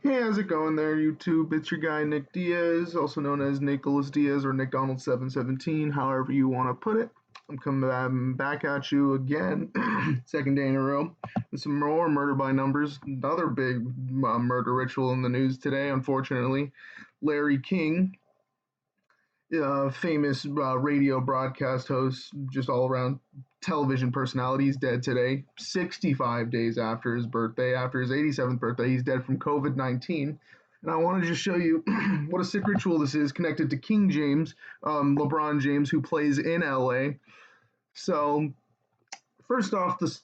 Hey, how's it going there, YouTube? It's your guy Nick Diaz, also known as Nicholas Diaz or Nick Donald 717, however you want to put it. I'm coming back at you again, second day in a row, with some more murder by numbers. Another big murder ritual in the news today, unfortunately. Larry King, famous radio broadcast host, just all around television personality. He's dead today, 65 days after his birthday, after his 87th birthday. He's dead from COVID-19. And I want to just show you what a sick ritual this is connected to King James, LeBron James, who plays in LA. So, first off, his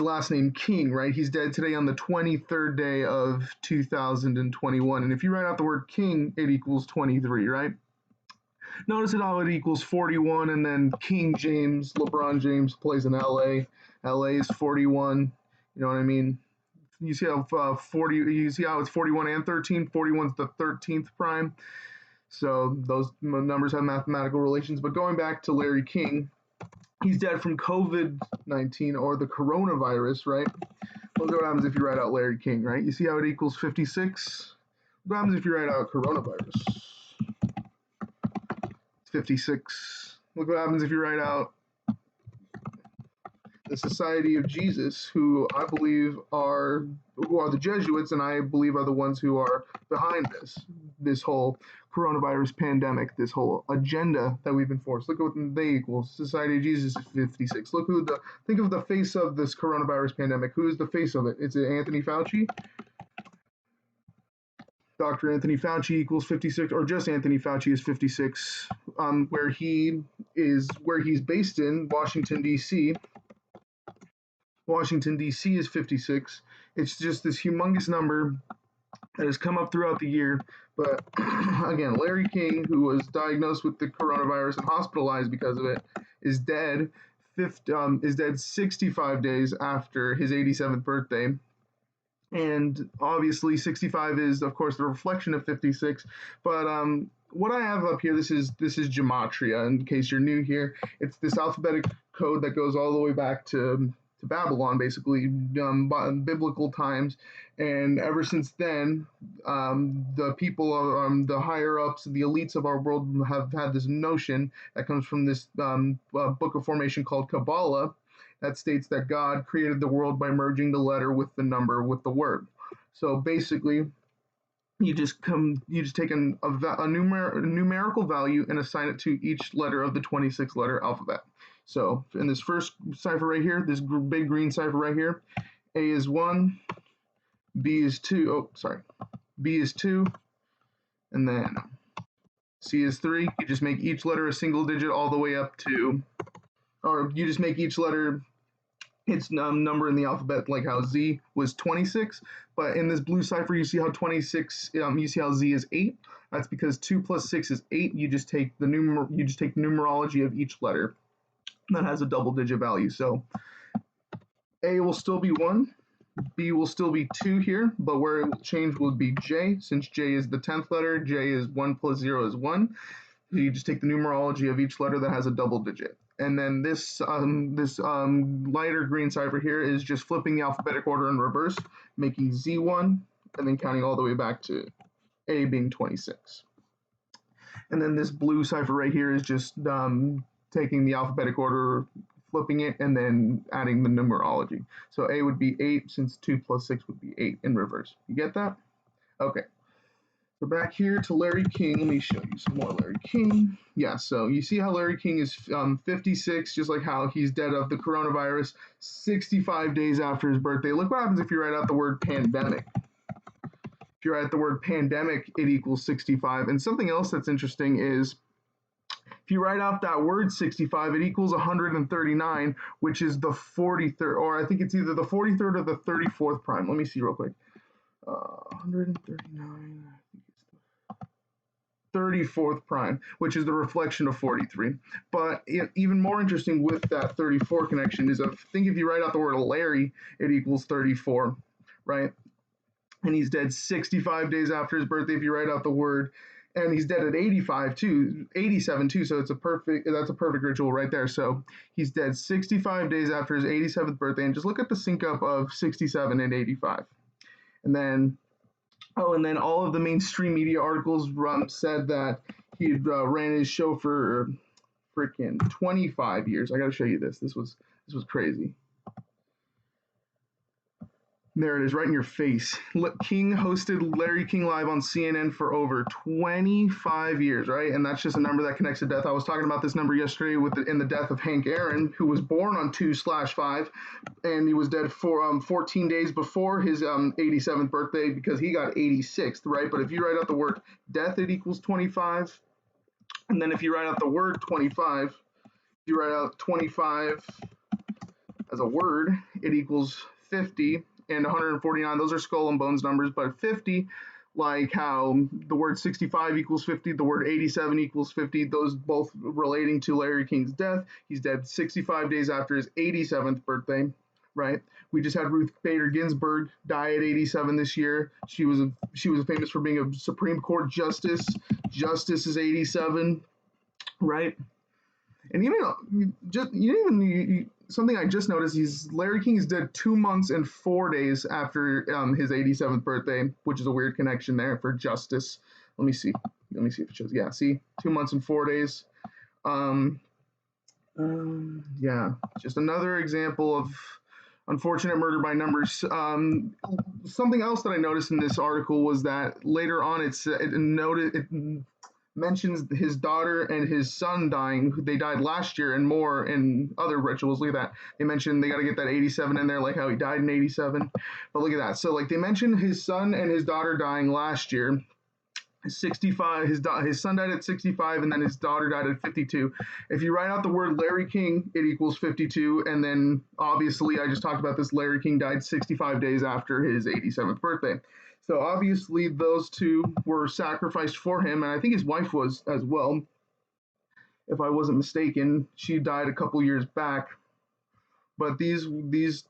last name, King, right? He's dead today on the 23rd day of 2021. And if you write out the word King, it equals 23, right? Notice how it equals 41, and then King James, LeBron James plays in LA. LA is 41. You know what I mean? You see how 40. You see how it's 41 and 13. 41 is the 13th prime. So those numbers have mathematical relations. But going back to Larry King, he's dead from COVID-19 or the coronavirus, right? Look what happens if you write out Larry King, right? You see how it equals 56. What happens if you write out coronavirus? 56. Look what happens if you write out the Society of Jesus, who I believe are the Jesuits, and I believe are the ones who are behind this whole coronavirus pandemic, this whole agenda that we've enforced. Look at what they equal. Society of Jesus is 56. Think of the face of this coronavirus pandemic. Who is the face of it? Is it Anthony Fauci? Dr. Anthony Fauci equals 56, or just Anthony Fauci is 56, where he's based in Washington, D.C. Washington, D.C. is 56. It's just this humongous number that has come up throughout the year. But again, Larry King, who was diagnosed with the coronavirus and hospitalized because of it, is dead. Is dead 65 days after his 87th birthday. And obviously 65 is, of course, the reflection of 56. But what I have up here, this is gematria. In case you're new here, it's this alphabetic code that goes all the way back to Babylon, basically, biblical times. And ever since then, the people, the higher ups, the elites of our world have had this notion that comes from this book of formation called Kabbalah, that states that God created the world by merging the letter with the number with the word. So basically, you just take a numerical value and assign it to each letter of the 26-letter alphabet. So in this first cipher right here, this big green cipher right here, A is 1, B is 2, B is 2, and then C is 3. You just make each letter a single digit all the way up to, or you just make each letter its number in the alphabet, like how Z was 26. But in this blue cipher, you see how 26, you see how Z is 8. That's because 2 plus 6 is 8. You just take the numerology of each letter that has a double-digit value. So A will still be 1, B will still be 2 here, but where it will change will be J. Since J is the 10th letter, J is 1 plus 0 is 1. So you just take the numerology of each letter that has a double digit. And then this lighter green cipher here is just flipping the alphabetic order in reverse, making Z1, and then counting all the way back to A being 26. And then this blue cipher right here is just taking the alphabetic order, flipping it, and then adding the numerology. So A would be 8, since 2 plus 6 would be 8 in reverse. You get that? Okay. So back here to Larry King. Let me show you some more Larry King. Yeah, so you see how Larry King is 56, just like how he's dead of the coronavirus 65 days after his birthday. Look what happens if you write out the word pandemic. If you write the word pandemic, it equals 65. And something else that's interesting is if you write out that word 65, it equals 139, which is the 43rd, or I think it's either the 43rd or the 34th prime. Let me see real quick. 139, 34th prime, which is the reflection of 43. But even more interesting with that 34 connection is, think if you write out the word Larry, it equals 34, right? And he's dead 65 days after his birthday if you write out the word, and he's dead at 87 too, so that's a perfect ritual right there. So he's dead 65 days after his 87th birthday, and just look at the sync up of 67 and 85. And then Oh, and then all of the mainstream media articles said that he ran his show for freaking 25 years. I got to show you this. This was crazy. There it is, right in your face. King hosted Larry King Live on CNN for over 25 years, right? And that's just a number that connects to death. I was talking about this number yesterday in the death of Hank Aaron, who was born on 2/5, and he was dead for 14 days before his 87th birthday because he got 86th, right? But if you write out the word death, it equals 25. And then if you write out the word 25, you write out 25 as a word, it equals 50 and 149. Those are skull and bones numbers, but 50, like how the word 65 equals 50, the word 87 equals 50, those both relating to Larry King's death. He's dead 65 days after his 87th birthday, right? We just had Ruth Bader Ginsburg die at 87 this year. She was famous for being a Supreme Court justice. Justice is 87, right? And something I just noticed is Larry King is dead 2 months and 4 days after his 87th birthday, which is a weird connection there for justice. Let me see. If it shows. Yeah, see, 2 months and 4 days. Yeah, just another example of unfortunate murder by numbers. Something else that I noticed in this article was that later on it mentions his daughter and his son dying. They died last year and more in other rituals. Look at that. They mentioned they got to get that 87 in there, like how he died in 87. But look at that. So like they mentioned his son and his daughter dying last year. 65. His son died at 65, and then his daughter died at 52. If you write out the word Larry King, it equals 52. And then obviously, I just talked about this. Larry King died 65 days after his 87th birthday. So obviously, those two were sacrificed for him, and I think his wife was as well. If I wasn't mistaken, she died a couple years back. But these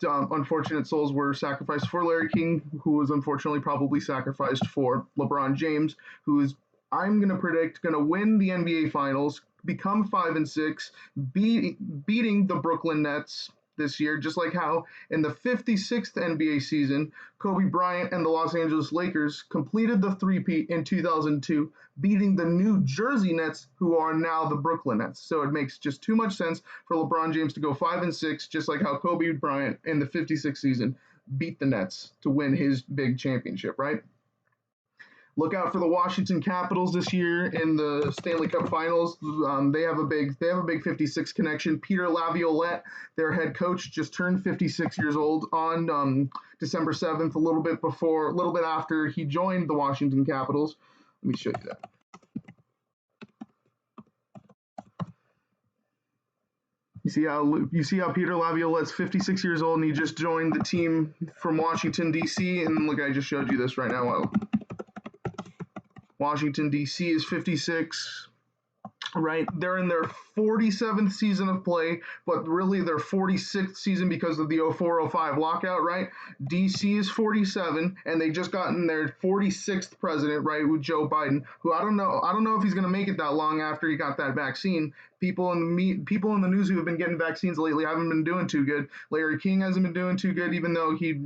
unfortunate souls were sacrificed for Larry King, who was unfortunately probably sacrificed for LeBron James, who is, I'm going to predict, going to win the NBA Finals, become 5-6, beating the Brooklyn Nets this year, just like how in the 56th NBA season, Kobe Bryant and the Los Angeles Lakers completed the three-peat in 2002, beating the New Jersey Nets, who are now the Brooklyn Nets. So it makes just too much sense for LeBron James to go 5-6, just like how Kobe Bryant in the 56th season beat the Nets to win his big championship, right? Look out for the Washington Capitals this year in the Stanley Cup Finals. They have a big 56 connection. Peter Laviolette, their head coach, just turned 56 years old on December 7th, a little bit after he joined the Washington Capitals. Let me show you that. You see how Peter Laviolette's 56 years old and he just joined the team from Washington D.C. And look, I just showed you this right now. Washington, D.C. is 56, right? They're in their 47th season of play, but really their 46th season because of the 04-05 lockout, right? D.C. is 47, and they just gotten their 46th president, right, with Joe Biden, who I don't know if he's going to make it that long after he got that vaccine. People in the news who have been getting vaccines lately haven't been doing too good. Larry King hasn't been doing too good, even though he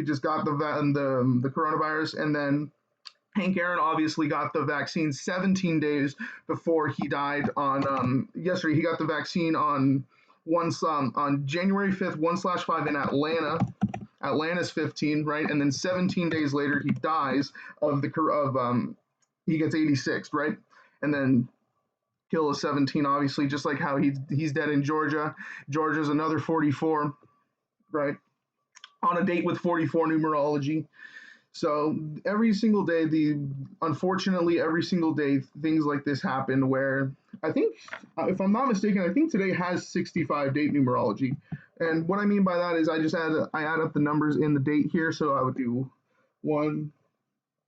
just got the coronavirus, and then Hank Aaron obviously got the vaccine 17 days before he died on yesterday. He got the vaccine on January 5th, 1/5 in Atlanta. Atlanta's 15, right? And then 17 days later, he dies he gets 86, right? And then Hill is 17, obviously, just like how he's dead in Georgia. Georgia's another 44, right? On a date with 44 numerology. So unfortunately, every single day, things like this happen where I think, if I'm not mistaken, I think today has 65 date numerology. And what I mean by that is I add up the numbers in the date here. So I would do 1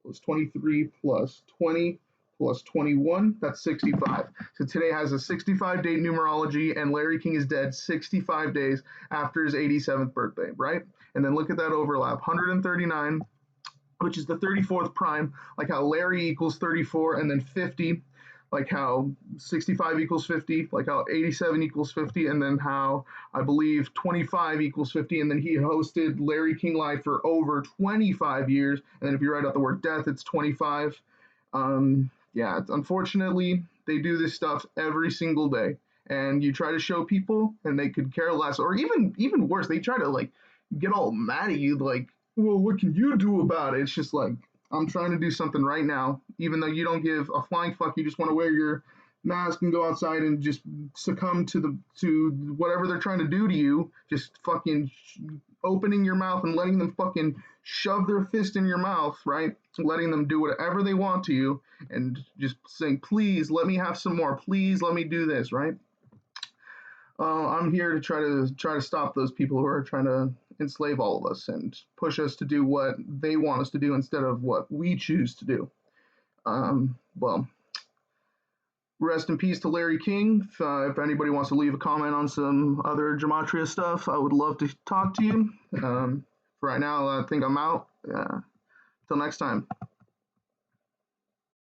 plus 23 plus 20 plus 21, that's 65. So today has a 65 date numerology, and Larry King is dead 65 days after his 87th birthday, right? And then look at that overlap, 139, which is the 34th prime, like how Larry equals 34, and then 50, like how 65 equals 50, like how 87 equals 50, and then how I believe 25 equals 50, and then he hosted Larry King Live for over 25 years, and then if you write out the word death, it's 25. Yeah, unfortunately, they do this stuff every single day, and you try to show people, and they could care less, or even worse, they try to like get all mad at you, like, well, what can you do about it? It's just like, I'm trying to do something right now, even though you don't give a flying fuck. You just want to wear your mask and go outside and just succumb to whatever they're trying to do to you. Just fucking opening your mouth and letting them fucking shove their fist in your mouth, right? Letting them do whatever they want to you, and just saying, please let me have some more. Please let me do this, right? I'm here to try to stop those people who are trying to enslave all of us and push us to do what they want us to do instead of what we choose to do. Well, rest in peace to Larry King. If anybody wants to leave a comment on some other Gematria stuff, I would love to talk to you. For right now, I think I'm out. Till next time.